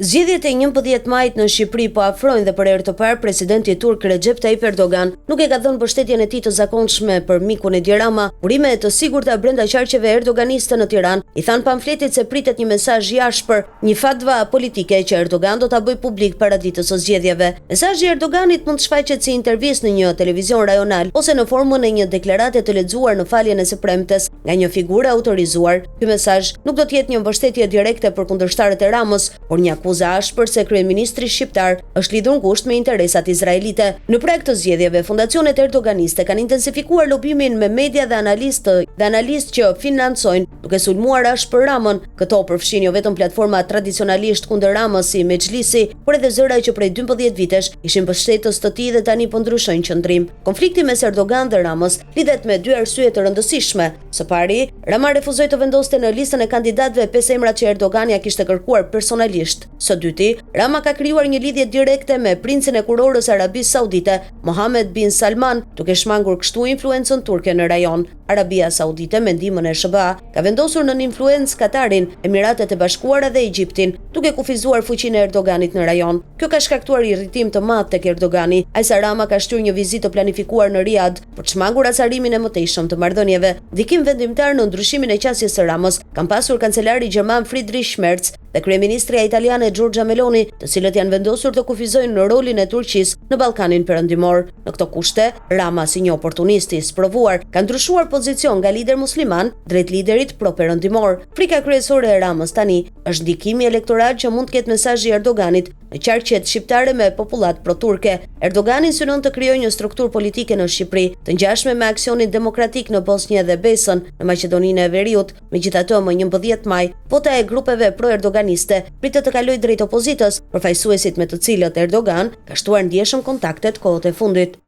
Zgjedhjet e 11 majit në Shqipëri po afrojnë dhe për herë të parë presidenti turk Recep Tayyip Erdogan nuk e ka dhënë mbështetjen e tij të zakonshme për mikun e Edi burime të sigurta brenda qarqeve erdoganiste në Tiranë. I than pamfletit se pritet një mesazh i ashpër, një fatva politike që Erdogan do ta bëjë publik para ditës së zgjedhjeve. Mesazhi i Erdoganit mund të shfaqet si intervistë në një televizion rajonal ose në formën e një deklarate të lexuar në faljen e së premtes nga një figurë autorizuar. Ky mesazh nuk do të jetë një mbështetje direkte për kundërshtarët e Ramës, por një akuzë ashpër se kryeministri shqiptar është lidhur ngushtë me interesat izraelite. Në prag të zgjedhjeve, fondacionet erdoganiste kanë intensifikuar lobimin me media dhe analistë që financojnë, duke sulmuar ashpër Ramën. Këto përfshin jo vetëm platforma tradicionalisht kundër Ramës si Mexhlisi, por edhe zëra që prej 12 vitesh ishin mbështetës të tij dhe tani po ndryshojnë qendrim. Konflikti mes Erdogan dhe Ramës lidhet me dy arsye të rëndësishme. Së pari, Rama refuzoi të vendoste në listën e kandidatëve 5 emrat që Erdogan ja kishte kërkuar personalisht. Së dyti, Rama ka krijuar një lidhje direkte me princin e kurorës Arabisë Saudite, Mohammed bin Salman, duke shmangur kështu influencën turke në rajon. Arabia Saudite, me ndihmën e SBA, ka vendosur nën influencë Katarin, Emiratet e Bashkuara dhe Egjiptin, duke kufizuar fuqinë e Erdoganit në rajon. Kjo ka shkaktuar irritim të madh tek Erdogani, ajsa Rama ka shtyr një vizitë të planifikuar në Riyadh për të shmangur acarimin e mëtejshëm të marrëdhënieve. Ndikim vendimtar në ndryshimin e qasjes së Ramës kanë pasur kancelari gjerman Friedrich Merz dhe kryeministria italiane Giorgia Meloni, të cilët janë vendosur të kufizojnë në rolin e Turqisë në Ballkanin Perëndimor. Në këto kushte, Rama, si një oportunist i sprovuar, ka ndryshuar pozicion nga lider musliman drejt liderit pro-perëndimor. Frika kryesore e Ramës tani është ndikimi elektoral që mund të ketë mesazhi i Erdoganit në qarqet shqiptare me popullat pro-turke. Erdogani synon të krijojë një strukturë politike në Shqipëri, të ngjashme me aksionin demokratik në Bosnjë dhe Besën në Maqedoninë e Veriut. Megjithatë, më 11 maj, vota e grupeve pro-erdoganiste pritet të kalojë drejt opozitës, përfaqësuesit me të cilët Erdogan ka shtuar ndjeshëm kontaktet kohët e fundit.